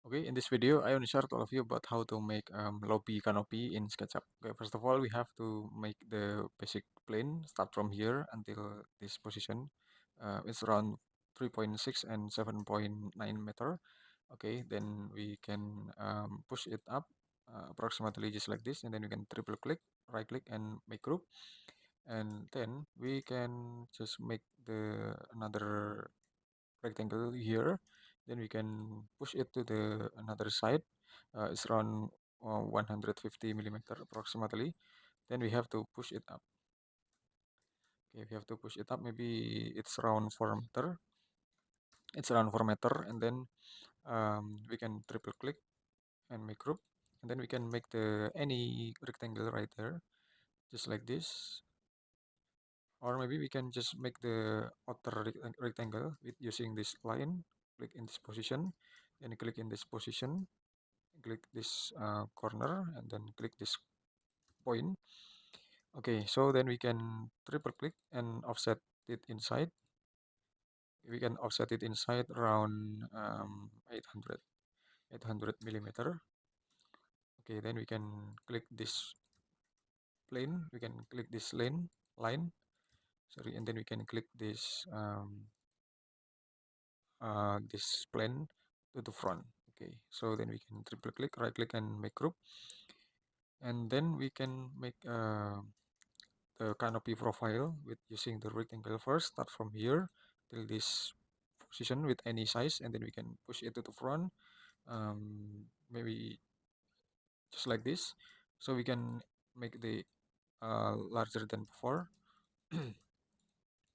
Okay, in this video, I want to share to all of you about how to make lobby canopy in SketchUp. Okay, first of all, we have to make the basic plane, start from here until this position. It's around 3.6 and 7.9 meter. Okay, then we can push it up approximately just like this, and then we can triple click, right click, and make group. And then we can just make the another rectangle here, then we can push it to the another side. It's around 150 millimeter approximately. Then we have to push it up. Okay, we have to push it up. Maybe it's around 4 meter. It's around 4 meter, and then we can triple click and make group, and then we can make the any rectangle right there, just like this. Or maybe we can just make the outer rectangle with using this line. Click in this position, and click in this position, click this corner, and then click this point. Okay, so then we can triple click and offset it inside. We can offset it inside around 800 millimeter. Okay, then we can click this plane. We can click this line. Sorry, and then we can click this plane to the front. Okay, so then we can triple click, right click, and make group, and then we can make the canopy profile with using the rectangle first. Start from here till this position with any size, and then we can push it to the front, maybe just like this, so we can make the larger than before.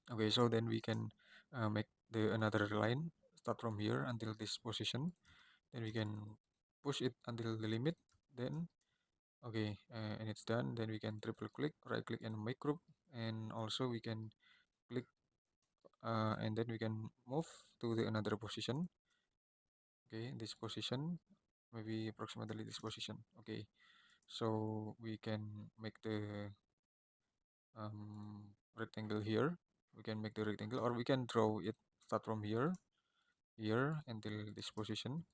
Okay, so then we can make the another line, start from here until this position, then we can push it until the limit, then okay, and it's done. Then we can triple click, right click, and make group, and also we can click, and then we can move to the another position. Okay, this position, maybe approximately this position. Okay, so we can make the rectangle here. We can make the rectangle, or we can draw it. Start from here until this position,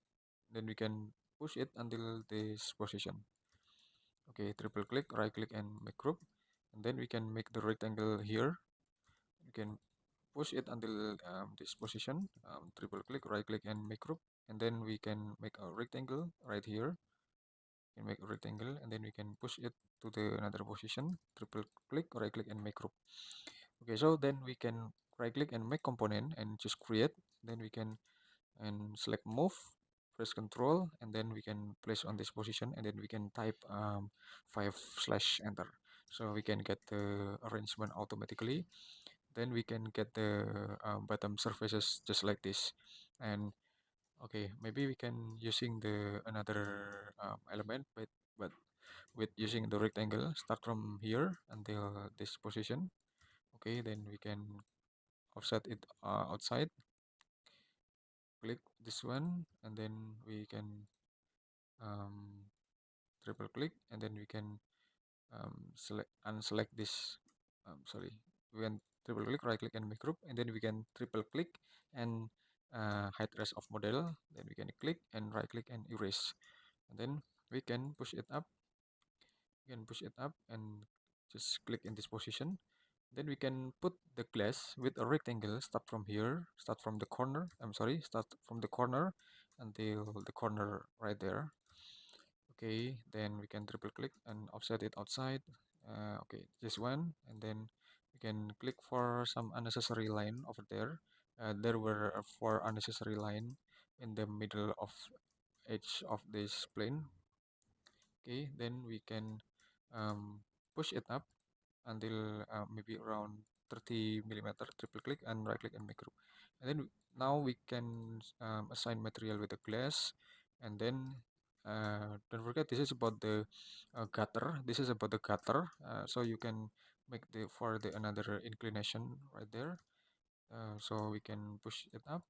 then we can push it until this position. Okay, triple click, right click, and make group, and then we can make the rectangle here. We can push it until this position, triple click, right click, and make group, and then we can make a rectangle right here. We can make a rectangle, and then we can push it to the another position, triple click, right click, and make group. Okay, so then we can right click and make component and just create. Then we can and select move, press control, and then we can place on this position, and then we can type 5/enter, so we can get the arrangement automatically. Then we can get the bottom surfaces just like this. And okay, maybe we can using the another element, but with using the rectangle, start from here until this position. Okay, then we can offset it outside, click this one, and then we can um, triple click, and then we can select unselect this, sorry, we can triple click, right click, and make group, and then we can triple click and hide rest of model, then we can click and right click and erase, and then we can push it up. We can push it up and just click in this position. Then we can put the glass with a rectangle. Start from here, start from the corner, start from the corner until the corner right there. Okay, then we can triple click and offset it outside. Okay, this one, and then we can click for some unnecessary line over there. There were four unnecessary line in the middle of edge of this plane. Okay, then we can push it up until maybe around 30 millimeter. Triple click and right click and make group, and then now we can assign material with the glass, and then don't forget this is about the gutter. This is about the gutter, so you can make the for the another inclination right there, so we can push it up.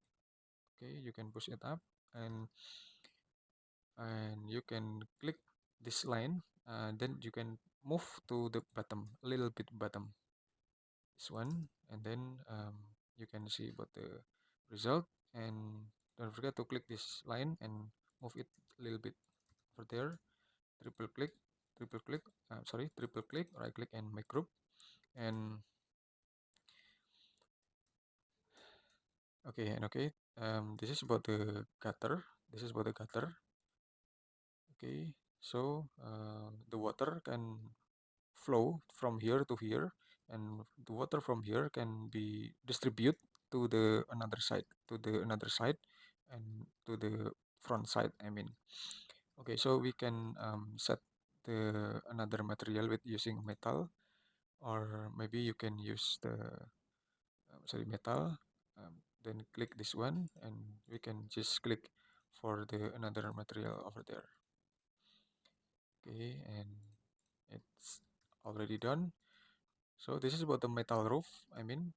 Okay, you can push it up, and you can click this line, then you can move to the bottom, a little bit bottom, this one, and then you can see about the result. And don't forget to click this line and move it a little bit over there. Triple click, triple click, sorry, triple click, right click and make group. And okay, and okay, this is about the gutter. This is about the gutter. Okay, so the water can flow from here to here, and the water from here can be distributed to the another side, to the another side, and to the front side. I mean, okay, so we can set the another material with using metal, or maybe you can use the sorry metal. Then click this one, and we can just click for the another material over there. Okay, and it's already done. So this is about the metal roof, I mean,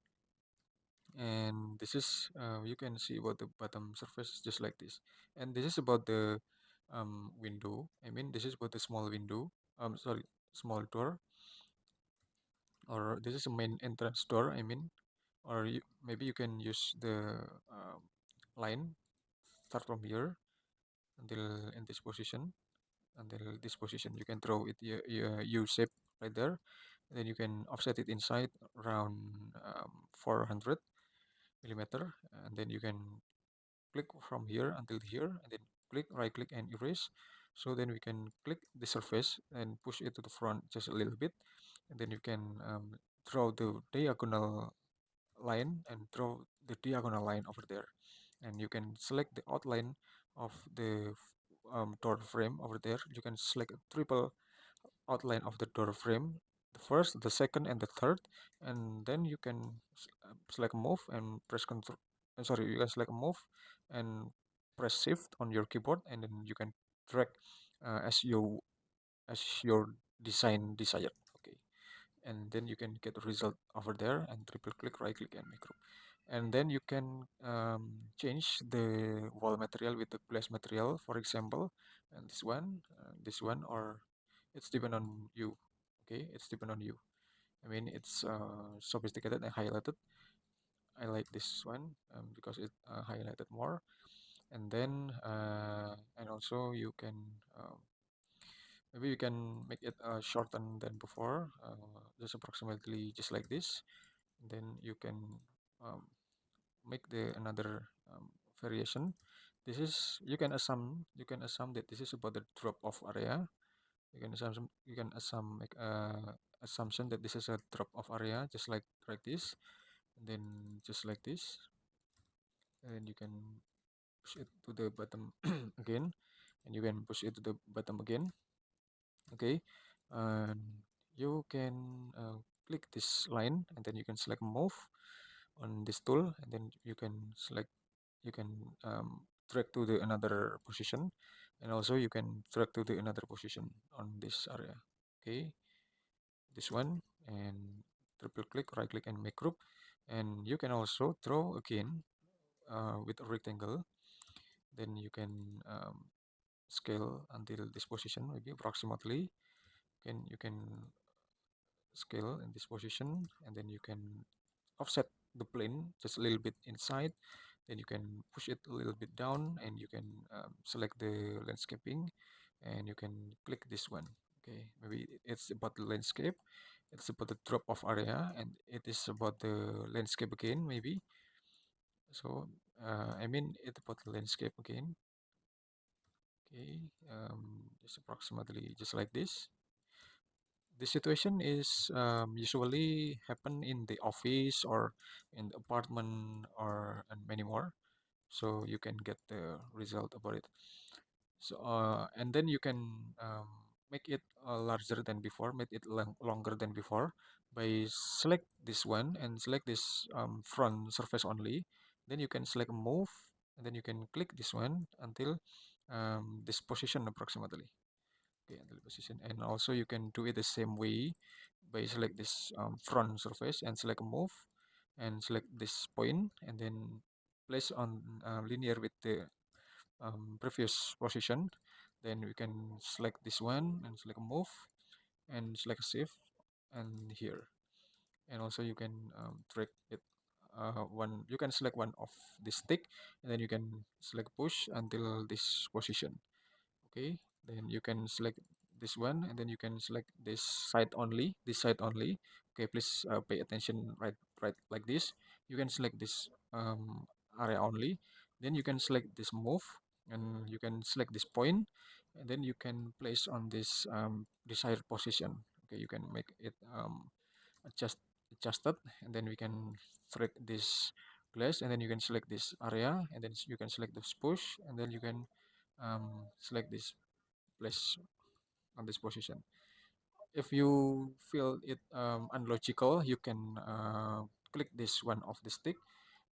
and this is you can see about the bottom surface just like this. And this is about the window. I mean, this is about the small window. Sorry, small door, or this is a main entrance door. I mean, or maybe you can use the line start from here until in this position. Until this position, you can draw it U shape right there. And then you can offset it inside around 400 millimeter, and then you can click from here until here, and then click right click and erase. So then we can click the surface and push it to the front just a little bit, and then you can draw the diagonal line and draw the diagonal line over there, and you can select the outline of the door frame over there. You can select a triple outline of the door frame, the first, the second, and the third, and then you can select move and press control. Sorry, you can select move and press shift on your keyboard, and then you can drag as your design desired. Okay, and then you can get the result over there, and triple click, right click, and make group. And then you can change the wall material with the glass material, for example, and this one, or it's depend on you. Okay, it's depend on you. I mean, it's sophisticated and highlighted. I like this one because it highlighted more. And then and also you can maybe you can make it shorten than before, just approximately just like this. Then you can um, make the another variation. This is you can assume that this is about the drop off area. You can assume make assumption that this is a drop off area just like this, and then just like this, and you can push it to the bottom again, and you can push it to the bottom again. Okay, and you can click this line, and then you can select move on this tool, and then you can select you can drag to the another position, and also you can drag to the another position on this area. Okay, this one, and triple click, right click, and make group. And you can also draw again with a rectangle. Then you can scale until this position, maybe approximately. You can scale in this position, and then you can offset the plane just a little bit inside. Then you can push it a little bit down, and you can select the landscaping, and you can click this one. Okay, maybe it's about the landscape, it's about the drop off area, and it is about the landscape again, maybe. So I mean it's about the landscape again. Okay, just approximately just like this. The situation is usually happen in the office or in the apartment or and many more, so you can get the result about it. So and then you can make it larger than before, make it longer than before by select this one and select this front surface only. Then you can select move, and then you can click this one until this position approximately. Okay, until position. And also you can do it the same way by select this front surface and select move and select this point, and then place on linear with the previous position. Then we can select this one and select move and select shift and here. And also you can drag it one. You can select one of the stick, and then you can select push until this position. Okay, then you can select this one, and then you can select this side only. This side only. Okay, please pay attention. Right, like this. You can select this area only. Then you can select this move, and you can select this point, and then you can place on this desired position. Okay, you can make it adjust adjusted, and then we can select this glass, and then you can select this area, and then you can select this push, and then you can select this place on this position. If you feel it unlogical, you can click this one of the stick,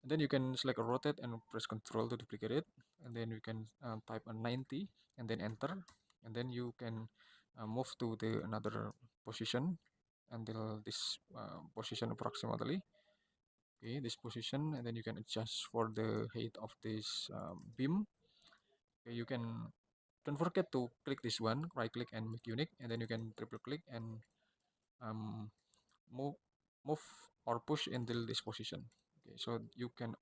and then you can select a rotate and press Control to duplicate it, and then you can type a 90 and then enter, and then you can move to the another position until this position approximately. Okay, this position, and then you can adjust for the height of this beam. Okay, you can don't forget to click this one, right click and make unique, and then you can triple click and um, move move or push until this position. Okay, so you can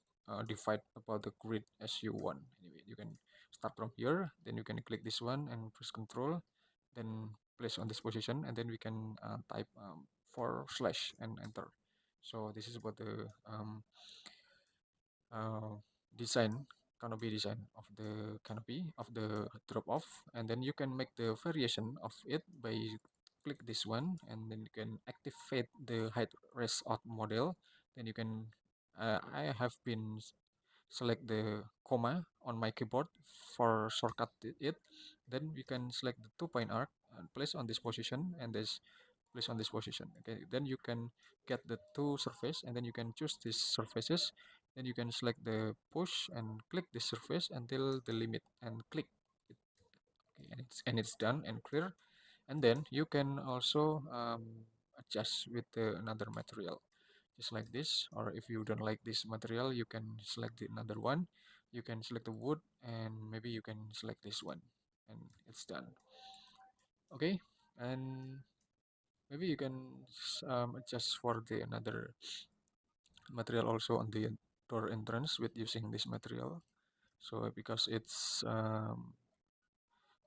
divide about the grid as you want. Anyway, you can start from here, then you can click this one and press Control, then place on this position, and then we can type forward slash and enter. So this is about the uh, design canopy design of the canopy of the drop off, and then you can make the variation of it by click this one, and then you can activate the height rest out model. Then you can I have been select the comma on my keyboard for shortcut it. Then you can select the 2 point arc and place on this position, and this place on this position. Okay, then you can get the two surface, and then you can choose these surfaces. Then you can select the push and click this surface until the limit and click it. Okay, and it's done and clear. And then you can also adjust with another material, just like this. Or if you don't like this material, you can select the another one. You can select the wood, and maybe you can select this one, and it's done. Okay, and maybe you can adjust for the another material also on the door entrance with using this material. So because it's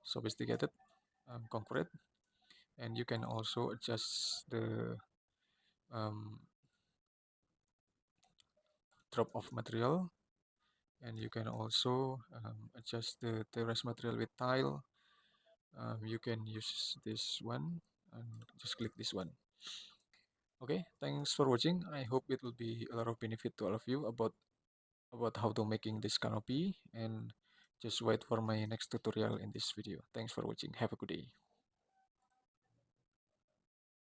sophisticated concrete, and you can also adjust the um, drop of material, and you can also adjust the terrace material with tile. You can use this one and just click this one. Okay, thanks for watching. I hope it will be a lot of benefit to all of you about how to making this canopy, and just wait for my next tutorial in this video. Thanks for watching. Have a good day.